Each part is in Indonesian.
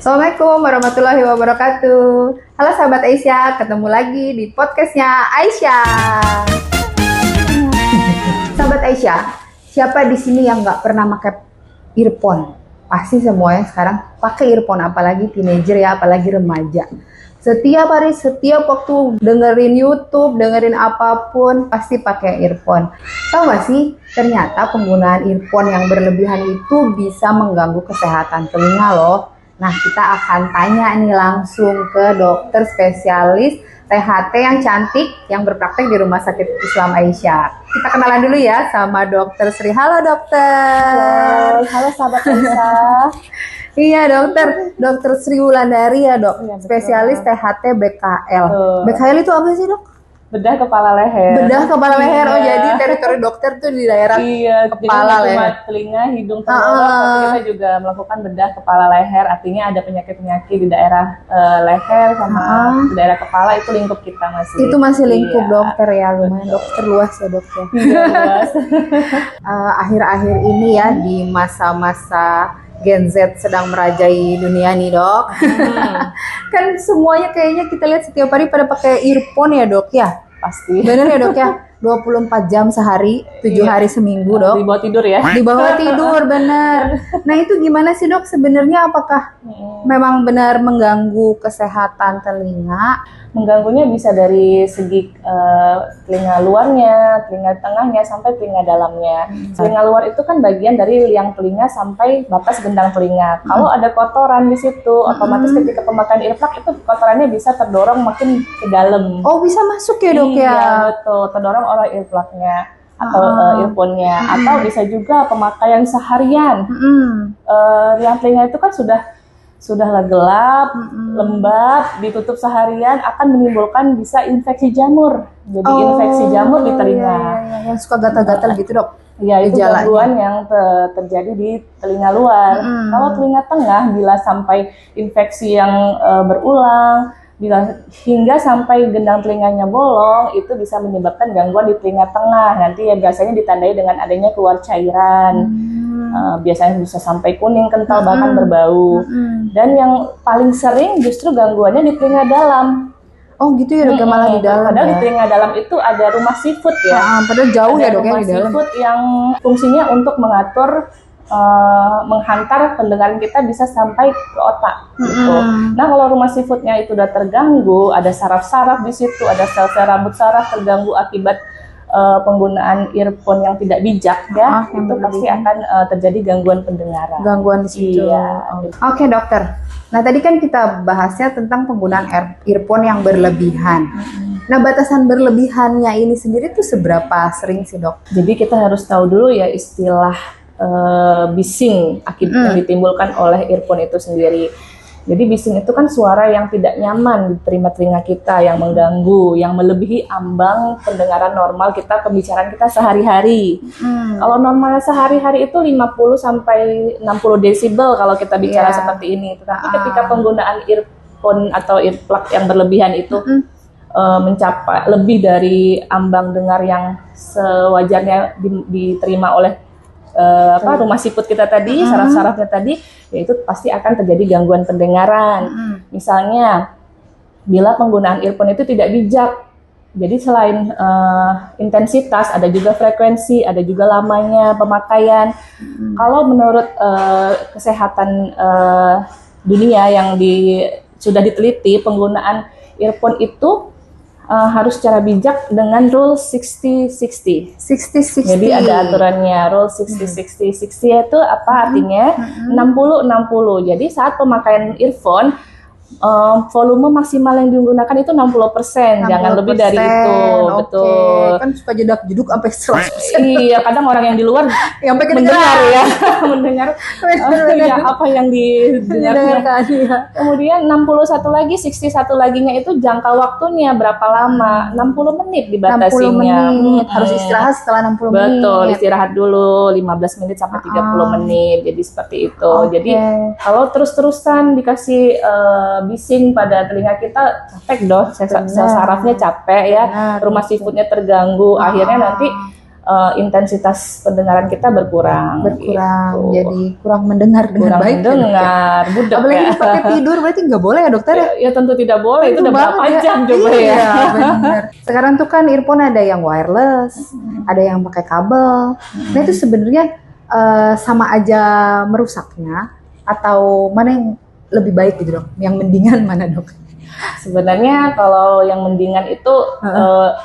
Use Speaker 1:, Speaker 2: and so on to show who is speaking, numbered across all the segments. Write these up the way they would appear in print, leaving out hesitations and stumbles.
Speaker 1: Assalamualaikum warahmatullahi wabarakatuh. Halo sahabat Aisyah, ketemu lagi di podcastnya Aisyah. Sahabat Aisyah, siapa di sini yang nggak pernah pakai earphone? Pasti semuanya sekarang pakai earphone, apalagi teenager ya, apalagi remaja. Setiap hari, setiap waktu dengerin YouTube, dengerin apapun, pasti pakai earphone. Tahu nggak sih, ternyata penggunaan earphone yang berlebihan itu bisa mengganggu kesehatan telinga loh. Nah, kita akan tanya nih langsung ke dokter spesialis THT yang cantik yang berpraktek di Rumah Sakit Islam Aisyah. Kita kenalan dulu ya sama Dokter Sri. Halo dokter.
Speaker 2: Halo sahabat Aisyah.
Speaker 1: Iya dokter, Dokter Sri Wulandari ya dok,
Speaker 2: Iya,
Speaker 1: spesialis THT BKL.
Speaker 2: Betul.
Speaker 1: BKL itu apa sih dok?
Speaker 2: Bedah kepala leher.
Speaker 1: Bedah kepala leher, oh
Speaker 2: Iya.
Speaker 1: jadi teritori dokter tuh di daerah
Speaker 2: Iya,
Speaker 1: kepala
Speaker 2: jadi cuma
Speaker 1: leher.
Speaker 2: telinga, hidung, tenggorokan, tapi kita juga melakukan bedah kepala leher. Artinya ada penyakit-penyakit di daerah leher sama di daerah kepala, itu lingkup kita masih.
Speaker 1: Itu masih lingkup
Speaker 2: Iya.
Speaker 1: dokter ya, lumayan dokter luas ya dok ya.
Speaker 2: Iya, luas.
Speaker 1: Akhir-akhir ini ya di masa-masa Gen Z sedang merajai dunia nih dok. Kan semuanya kayaknya kita lihat setiap hari pada pakai earphone ya dok ya.
Speaker 2: Pasti.
Speaker 1: Bener ya dok ya, 24 jam sehari, 7 hari seminggu dok.
Speaker 2: Di bawah tidur ya.
Speaker 1: Di bawah tidur, bener. Nah itu gimana sih dok sebenarnya, apakah memang benar mengganggu kesehatan telinga?
Speaker 2: Mengganggunya bisa dari segi telinga luarnya, telinga tengahnya, sampai telinga dalamnya. Telinga luar itu kan bagian dari liang telinga sampai batas gendang telinga. Kalau ada kotoran di situ, otomatis ketika pemakaian earplug itu kotorannya bisa terdorong makin ke dalam.
Speaker 1: Oh bisa masuk ya dok ya?
Speaker 2: Iya betul, terdorong oleh earplugnya atau earphone-nya. Atau bisa juga pemakaian seharian. Liang telinga itu kan sudah gelap, lembab, ditutup seharian akan menimbulkan bisa infeksi jamur. Jadi infeksi jamur di telinga.
Speaker 1: Iya. Yang suka gatal-gatal gitu dok.
Speaker 2: Ya, itu
Speaker 1: Gejalanya.
Speaker 2: gangguan yang terjadi di telinga luar. Kalau telinga tengah, bila sampai infeksi yang berulang, hingga sampai gendang telinganya bolong, itu bisa menyebabkan gangguan di telinga tengah. Nanti ya biasanya ditandai dengan adanya keluar cairan. Biasanya bisa sampai kuning, kental, bahkan berbau. Dan yang paling sering justru gangguannya di telinga dalam.
Speaker 1: Oh gitu ya dok, ya, malah di dalam
Speaker 2: Padahal di
Speaker 1: ya?
Speaker 2: telinga dalam itu ada rumah siput ya.
Speaker 1: Padahal jauh ya
Speaker 2: Ada
Speaker 1: dok ya
Speaker 2: rumah
Speaker 1: di dalam.
Speaker 2: siput yang fungsinya untuk mengatur, menghantar pendengaran kita bisa sampai ke otak. Gitu. Nah kalau rumah siputnya itu udah terganggu, ada saraf-saraf di situ, ada sel-sel rambut saraf terganggu akibat penggunaan earphone yang tidak bijak ya,
Speaker 1: yang
Speaker 2: itu pasti akan terjadi gangguan pendengaran.
Speaker 1: Gangguan di situ.
Speaker 2: Iya.
Speaker 1: Oke dokter. Nah tadi kan kita bahasnya tentang penggunaan earphone yang berlebihan. Nah batasan berlebihannya ini sendiri tuh seberapa sering sih dok?
Speaker 2: Jadi kita harus tahu dulu ya istilah bising akibat yang ditimbulkan oleh earphone itu sendiri. Jadi bising itu kan suara yang tidak nyaman diterima telinga kita, yang mengganggu, yang melebihi ambang pendengaran normal kita, pembicaraan kita sehari-hari. Kalau normalnya sehari-hari itu 50 sampai 60 desibel kalau kita bicara seperti ini. Tetapi ketika penggunaan earphone atau earplug yang berlebihan itu mencapai lebih dari ambang dengar yang sewajarnya diterima oleh rumah siput kita tadi, saraf-sarafnya tadi, yaitu pasti akan terjadi gangguan pendengaran. Misalnya, bila penggunaan earphone itu tidak bijak, jadi selain intensitas, ada juga frekuensi, ada juga lamanya pemakaian. Kalau menurut kesehatan dunia yang sudah diteliti, penggunaan earphone itu harus secara bijak dengan rule 60-60.
Speaker 1: 60-60.
Speaker 2: Jadi ada aturannya, rule 60-60. 60 itu apa artinya? 60-60. Jadi saat pemakaian earphone, volume maksimal yang digunakan itu 60%, jangan lebih dari itu. Betul.
Speaker 1: Kan suka jedak-jeduk sampai 100%.
Speaker 2: Iya, kadang orang yang di luar
Speaker 1: Yang pengen
Speaker 2: mendengar ya, mendengar ya, apa yang didengarnya.
Speaker 1: ya.
Speaker 2: Kemudian 61 lagi, 61 laginya itu jangka waktunya berapa lama? 60 menit
Speaker 1: 60
Speaker 2: dibatasinya.
Speaker 1: menit. Harus istirahat setelah 60 menit.
Speaker 2: Betul, istirahat dulu 15 menit sampai 30 menit. Jadi seperti itu. Jadi kalau terus-terusan dikasih bising pada telinga kita, capek dong, sel sarafnya capek ya, rumah siputnya terganggu, akhirnya nanti intensitas pendengaran kita berkurang. Gitu.
Speaker 1: Jadi kurang mendengar dengan
Speaker 2: Kurang
Speaker 1: baik.
Speaker 2: mendengar, budak
Speaker 1: Apalagi
Speaker 2: ya.
Speaker 1: pakai tidur berarti nggak boleh ya dokter ya?
Speaker 2: Ya tentu tidak boleh, itu udah berapa
Speaker 1: banget
Speaker 2: jam coba
Speaker 1: iya,
Speaker 2: ya.
Speaker 1: bener. Sekarang tuh kan earphone ada yang wireless, ada yang pakai kabel. Nah itu sebenarnya sama aja merusaknya atau mana yang lebih baik gitu dok? Yang mendingan mana dok?
Speaker 2: Sebenarnya kalau yang mendingan itu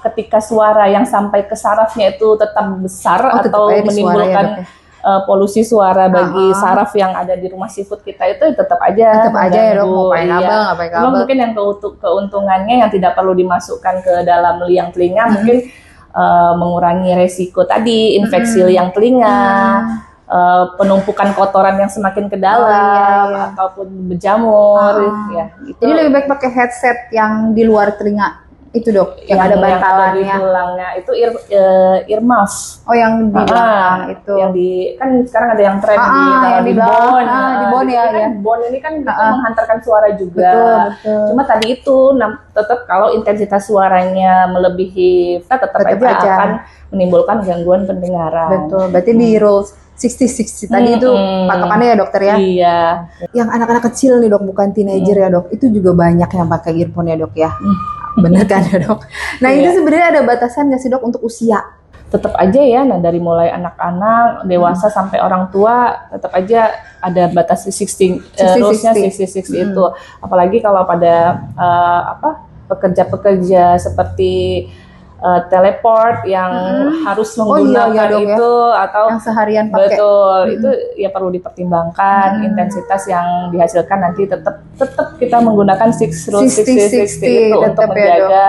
Speaker 2: ketika suara yang sampai ke sarafnya itu tetap besar
Speaker 1: tetap
Speaker 2: atau
Speaker 1: aja di
Speaker 2: menimbulkan
Speaker 1: suara ya,
Speaker 2: polusi suara bagi saraf yang ada di rumah seafood kita itu tetap aja
Speaker 1: ya dok,
Speaker 2: mengganggu.
Speaker 1: mau pakai kabel nggak pakai
Speaker 2: Cuma
Speaker 1: kabel.
Speaker 2: mungkin yang keuntungannya yang tidak perlu dimasukkan ke dalam liang telinga mungkin mengurangi resiko tadi infeksi liang telinga. Penumpukan kotoran yang semakin ke dalam ataupun berjamur ya gitu.
Speaker 1: Jadi lebih baik pakai headset yang di luar telinga itu dok, yang ada bantalannya.
Speaker 2: Yang di tulangnya itu ear muff.
Speaker 1: Oh yang di belakang itu.
Speaker 2: Yang di kan sekarang ada yang tren
Speaker 1: yang
Speaker 2: di
Speaker 1: belakang.
Speaker 2: bone.
Speaker 1: Di bone ya.
Speaker 2: Kan bone ini kan itu menghantarkan suara juga.
Speaker 1: Betul.
Speaker 2: Cuma tadi itu tetap kalau intensitas suaranya melebihi kita tetap aja akan menimbulkan gangguan pendengaran.
Speaker 1: Betul. Berarti di rules 60-60 tadi itu patokannya ya dokter ya?
Speaker 2: Iya.
Speaker 1: Yang anak-anak kecil nih dok, bukan teenager ya dok, itu juga banyak yang pakai earphone ya dok ya? Bener kan ya dok? Nah itu sebenarnya ada batasan nggak sih dok untuk usia?
Speaker 2: Tetap aja ya, nah dari mulai anak-anak, dewasa sampai orang tua, tetap aja ada batas 60 rules-nya 60-60 itu. Apalagi kalau pada pekerja-pekerja seperti teleport yang harus menggunakan itu atau
Speaker 1: yang seharian pakai.
Speaker 2: Betul, itu ya perlu dipertimbangkan intensitas yang dihasilkan nanti tetap kita menggunakan 6 rules 60 itu untuk menjaga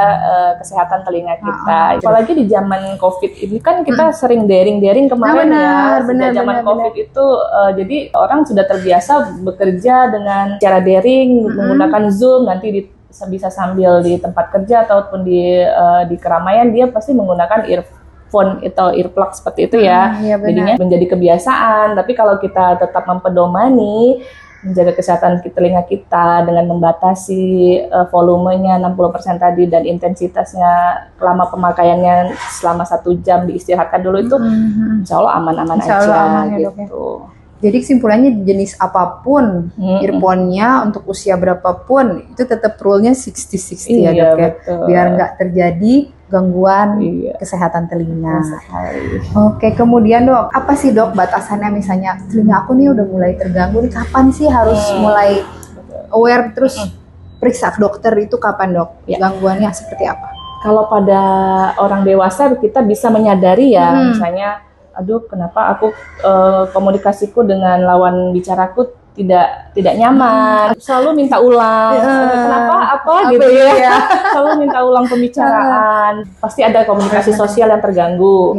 Speaker 2: kesehatan telinga kita. Apalagi di zaman Covid ini kan kita sering daring kemarin sejak zaman Covid itu jadi orang sudah terbiasa bekerja dengan cara daring menggunakan Zoom, nanti bisa sambil di tempat kerja ataupun di keramaian dia pasti menggunakan earphone atau earplug seperti itu ya. Jadinya menjadi kebiasaan. Tapi kalau kita tetap mempedomani menjaga kesehatan telinga kita dengan membatasi volumenya 60% tadi dan intensitasnya selama pemakaiannya selama 1 jam diistirahatkan dulu itu insya Allah aman-aman aja gitu.
Speaker 1: Jadi kesimpulannya jenis apapun earphone-nya untuk usia berapapun itu tetap rule-nya 60-60 ya dok ya. Biar nggak terjadi gangguan kesehatan telinga. Oke, kemudian dok, apa sih dok batasannya misalnya telinga aku nih udah mulai terganggu nih, kapan sih harus mulai aware terus periksa ke dokter itu kapan dok? Gangguannya seperti apa?
Speaker 2: Kalau pada orang dewasa kita bisa menyadari ya misalnya aduh kenapa aku komunikasiku dengan lawan bicaraku tidak nyaman, selalu minta ulang, kenapa apa gitu ya, selalu minta ulang pembicaraan, pasti ada komunikasi sosial yang terganggu.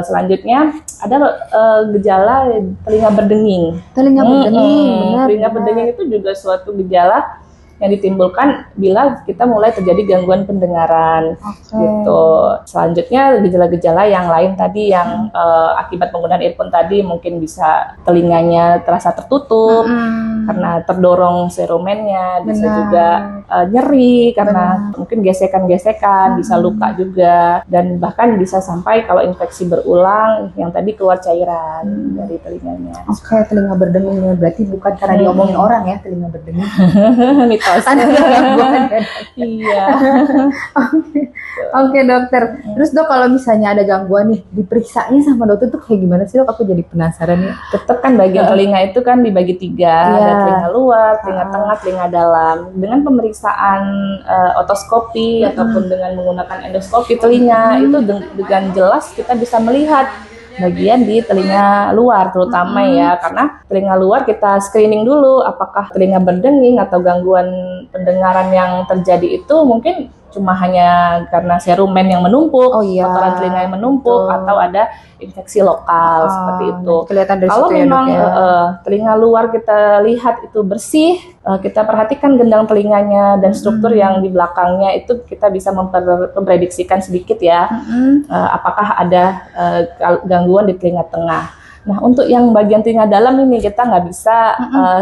Speaker 2: Selanjutnya ada gejala telinga berdenging. Telinga berdenging itu juga suatu gejala yang ditimbulkan bila kita mulai terjadi gangguan pendengaran gitu. Selanjutnya gejala-gejala yang lain tadi yang akibat penggunaan earphone tadi mungkin bisa telinganya terasa tertutup karena terdorong serumennya, bisa juga nyeri karena mungkin gesekan-gesekan, bisa luka juga dan bahkan bisa sampai kalau infeksi berulang yang tadi keluar cairan dari telinganya.
Speaker 1: Telinga berdenging berarti bukan karena diomongin orang ya telinga berdenging.
Speaker 2: Ada gangguan. Iya.
Speaker 1: Oke dokter. Terus dok kalau misalnya ada gangguan nih, diperiksanya sama dokter tuh kayak gimana sih dok? Aku jadi penasaran nih.
Speaker 2: Tetap kan bagian telinga itu kan dibagi 3, ada telinga luar, telinga tengah, telinga dalam. Dengan pemeriksaan otoskopi ataupun dengan menggunakan endoskopi telinga itu dengan jelas kita bisa melihat bagian di telinga luar terutama ya, karena telinga luar kita screening dulu apakah telinga berdenging atau gangguan pendengaran yang terjadi itu mungkin cuma hanya karena serumen yang menumpuk, kotoran telinga yang menumpuk, atau ada infeksi lokal seperti itu. Kalau memang telinga luar kita lihat itu bersih, kita perhatikan gendang telinganya dan struktur yang di belakangnya itu kita bisa memprediksikan sedikit ya, apakah ada gangguan di telinga tengah. Nah, untuk yang bagian telinga dalam ini kita nggak bisa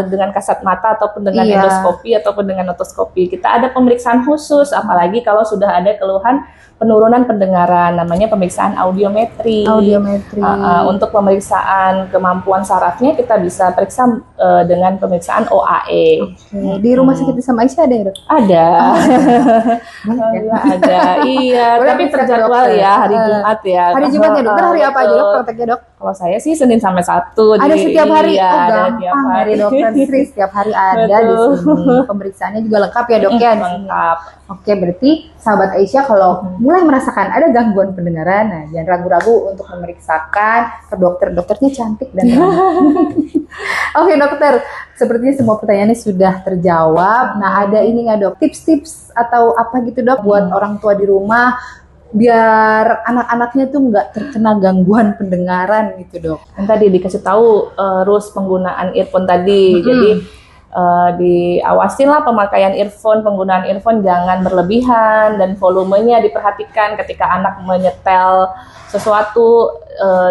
Speaker 2: dengan kasat mata ataupun dengan
Speaker 1: Iya.
Speaker 2: endoskopi ataupun dengan otoskopi. Kita ada pemeriksaan khusus, apalagi kalau sudah ada keluhan penurunan pendengaran, namanya pemeriksaan audiometri.
Speaker 1: Audiometri.
Speaker 2: Untuk pemeriksaan kemampuan sarafnya kita bisa periksa dengan pemeriksaan OAE.
Speaker 1: Oke. Di rumah sakit sama Aisyah ada ya, Dok?
Speaker 2: Ada.
Speaker 1: Boleh ya?
Speaker 2: Ada. Iya,
Speaker 1: Boleh
Speaker 2: tapi
Speaker 1: periksa ke
Speaker 2: terjadwal
Speaker 1: dokter.
Speaker 2: ya hari Jumat ya.
Speaker 1: Hari Jumat ya, Dokter? Hari apa aja, Dok,
Speaker 2: Betul.
Speaker 1: prakteknya, Dok?
Speaker 2: Kalau saya sih Senin sampai Sabtu.
Speaker 1: Ada setiap hari?
Speaker 2: Iya,
Speaker 1: Oh,
Speaker 2: ada
Speaker 1: gampang
Speaker 2: tiap hari.
Speaker 1: dari Dokter Sri, setiap hari ada di
Speaker 2: Betul.
Speaker 1: sini. Pemeriksaannya juga lengkap ya, Dok, ya, di sini.
Speaker 2: Lengkap.
Speaker 1: Oke, berarti sahabat Aisyah kalau mulai merasakan ada gangguan pendengaran, nah jangan ragu-ragu untuk memeriksakan ke dokter. Dokternya cantik dan ramah. Oke, dokter, sepertinya semua pertanyaannya sudah terjawab. Nah, ada ini nggak, Dok? Tips-tips atau apa gitu, Dok, buat orang tua di rumah biar anak-anaknya tuh nggak terkena gangguan pendengaran gitu, Dok?
Speaker 2: Kan tadi dikasih tahu rules penggunaan earphone tadi. Jadi diawasin lah pemakaian earphone, penggunaan earphone jangan berlebihan dan volumenya diperhatikan ketika anak menyetel sesuatu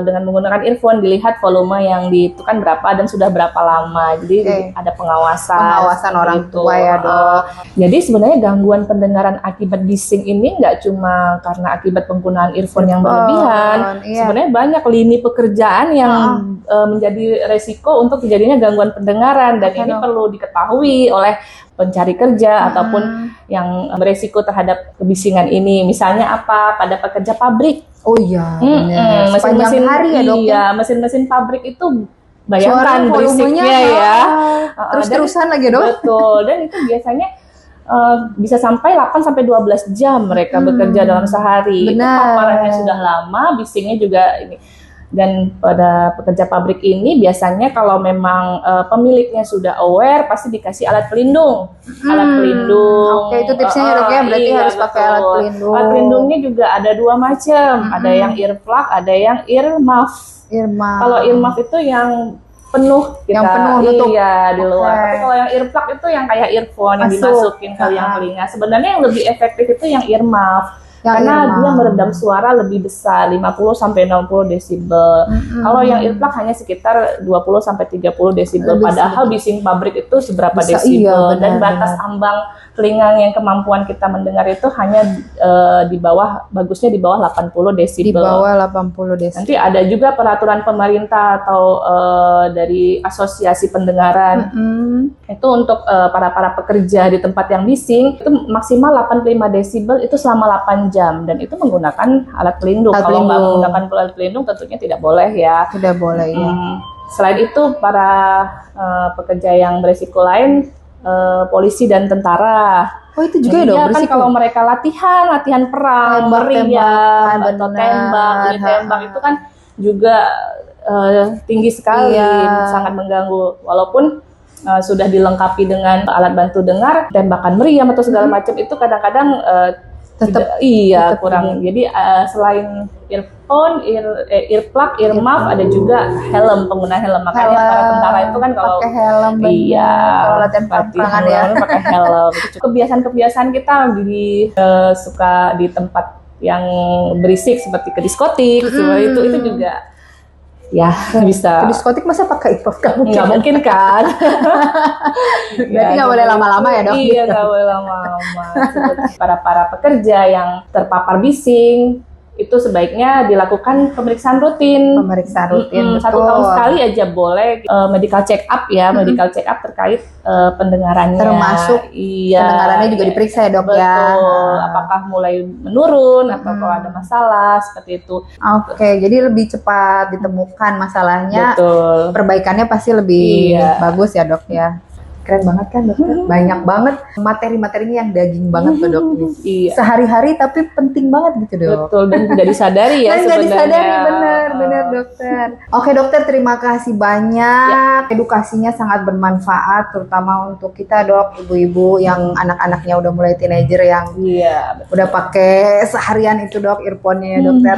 Speaker 2: dengan menggunakan earphone, dilihat volume yang kan berapa dan sudah berapa lama. Jadi
Speaker 1: Oke.
Speaker 2: ada pengawasan
Speaker 1: Pengawasan
Speaker 2: seperti
Speaker 1: orang
Speaker 2: itu.
Speaker 1: tua ya, Dok.
Speaker 2: Jadi sebenarnya gangguan pendengaran akibat bising ini nggak cuma karena akibat penggunaan earphone yang berlebihan.
Speaker 1: Iya.
Speaker 2: Sebenarnya banyak lini pekerjaan yang menjadi resiko untuk terjadinya gangguan pendengaran, dan
Speaker 1: Oke,
Speaker 2: ini
Speaker 1: Dok.
Speaker 2: perlu diketahui oleh pencari kerja ataupun yang beresiko terhadap kebisingan ini. Misalnya apa? Pada pekerja pabrik.
Speaker 1: Oh iya, benar. Sepanjang hari ya, Dok?
Speaker 2: Iya, mesin-mesin pabrik itu bayangkan
Speaker 1: Suara volumenya
Speaker 2: berisiknya ya.
Speaker 1: terus-terusan lagi, Dok.
Speaker 2: Betul, dan itu biasanya bisa sampai 8 sampai 12 jam mereka bekerja dalam sehari. Itu
Speaker 1: Benar.
Speaker 2: paparannya sudah lama, bisingnya juga ini. Dan pada pekerja pabrik ini biasanya kalau memang pemiliknya sudah aware, pasti dikasih alat pelindung. Alat pelindung.
Speaker 1: Oke, itu tipsnya ya, Dok, ya. Berarti
Speaker 2: Iya,
Speaker 1: harus pakai alat
Speaker 2: betul.
Speaker 1: pelindung.
Speaker 2: Alat pelindungnya juga ada dua macam. Ada yang earplug, ada yang earmuff.
Speaker 1: Irma.
Speaker 2: Kalau earmuff itu yang penuh kita,
Speaker 1: Yang penuh nutup.
Speaker 2: iya, di luar.
Speaker 1: Oke.
Speaker 2: Tapi kalau yang earplug itu yang kayak earphone yang
Speaker 1: Masuk.
Speaker 2: dimasukin ke yang telinga. Sebenarnya yang lebih efektif itu yang earmuff.
Speaker 1: Yang
Speaker 2: Karena
Speaker 1: earmuff.
Speaker 2: dia meredam suara lebih besar, 50 sampai 60 desibel. Kalau yang earplug hanya sekitar 20 sampai 30 desibel.
Speaker 1: Lebih
Speaker 2: Padahal bising pabrik itu seberapa
Speaker 1: Bisa,
Speaker 2: desibel,
Speaker 1: iya,
Speaker 2: dan
Speaker 1: benar,
Speaker 2: batas ambang telinga yang kemampuan kita mendengar itu hanya di bawah, bagusnya di bawah 80
Speaker 1: Di
Speaker 2: desibel.
Speaker 1: bawah 80 desibel.
Speaker 2: Nanti ada juga peraturan pemerintah atau dari asosiasi pendengaran itu untuk para pekerja di tempat yang bising itu maksimal 85 desibel itu selama 8 jam, dan itu menggunakan alat pelindung.
Speaker 1: Alat
Speaker 2: Kalau nggak
Speaker 1: pelindung.
Speaker 2: menggunakan alat pelindung tentunya tidak boleh ya.
Speaker 1: Tidak boleh ya.
Speaker 2: Selain itu para pekerja yang beresiko lain, polisi dan tentara.
Speaker 1: Oh, itu juga ya,
Speaker 2: Jadi
Speaker 1: Dok,
Speaker 2: ya kan
Speaker 1: berisiko.
Speaker 2: kalau mereka latihan perang, meriam
Speaker 1: Tembak-tembakan,
Speaker 2: atau
Speaker 1: benar.
Speaker 2: tembak, ditembak itu kan juga tinggi sekali,
Speaker 1: Iya.
Speaker 2: sangat mengganggu. Walaupun sudah dilengkapi dengan alat bantu dengar, tembakan meriam atau segala macam itu kadang-kadang
Speaker 1: Tetap-
Speaker 2: iya
Speaker 1: tetap
Speaker 2: kurang. Jadi selain earphone, earplug, earmuff, ada juga helm, pengguna helm. Makanya para tentara itu kan kalau
Speaker 1: pakai helm, benar.
Speaker 2: iya,
Speaker 1: Kalau latihan perang-perangan ya.
Speaker 2: pakai helm. Kebiasaan-kebiasaan kita suka di tempat yang berisik seperti ke diskotik, seperti itu juga ya bisa.
Speaker 1: Ke diskotik masa pakai earphone kamu?
Speaker 2: Nggak mungkin kan?
Speaker 1: Berarti nggak boleh lama-lama ya, Dok?
Speaker 2: Iya, nggak boleh lama-lama. Seperti para pekerja yang terpapar bising itu sebaiknya dilakukan pemeriksaan rutin.
Speaker 1: Pemeriksaan rutin,
Speaker 2: Satu
Speaker 1: betul.
Speaker 2: tahun sekali aja boleh medical check up ya, medical check up terkait pendengarannya.
Speaker 1: Termasuk
Speaker 2: iya,
Speaker 1: pendengarannya juga diperiksa ya, Dok,
Speaker 2: betul.
Speaker 1: ya.
Speaker 2: Apakah mulai menurun atau kalau ada masalah seperti itu.
Speaker 1: Oke, jadi lebih cepat ditemukan masalahnya.
Speaker 2: Betul.
Speaker 1: Perbaikannya pasti lebih
Speaker 2: Iya.
Speaker 1: bagus ya, Dok, ya. Keren banget kan, Dokter? Banyak banget materi-materinya yang daging banget tuh, Dok.
Speaker 2: Iya.
Speaker 1: Sehari-hari tapi penting banget gitu, Dok.
Speaker 2: Betul, dan tidak disadari ya
Speaker 1: Dan nggak
Speaker 2: sebenarnya.
Speaker 1: disadari, benar Dokter. Oke, Dokter, terima kasih banyak. Edukasinya sangat bermanfaat, terutama untuk kita, Dok, ibu-ibu yang anak-anaknya udah mulai teenager yang
Speaker 2: Iya, betul.
Speaker 1: udah pakai seharian itu, Dok, earphone-nya ya, Dokter.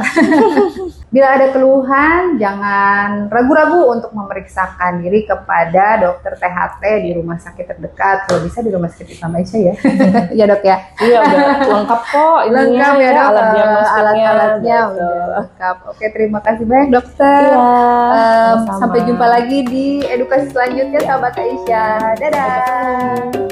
Speaker 1: Bila ada keluhan, jangan ragu-ragu untuk memeriksakan diri kepada dokter THT di rumah sakit terdekat. Kalau bisa di rumah sakit Islam Aisyah ya. Ya dok ya.
Speaker 2: Iya udah lengkap kok ininya,
Speaker 1: Lengkap ya dok.
Speaker 2: alat diagnostiknya,
Speaker 1: Alat-alatnya
Speaker 2: gitu.
Speaker 1: udah lengkap. Oke, terima kasih banyak dokter.
Speaker 2: Iya, sama-sama.
Speaker 1: Sampai jumpa lagi di edukasi selanjutnya sahabat Aisyah. Dadah.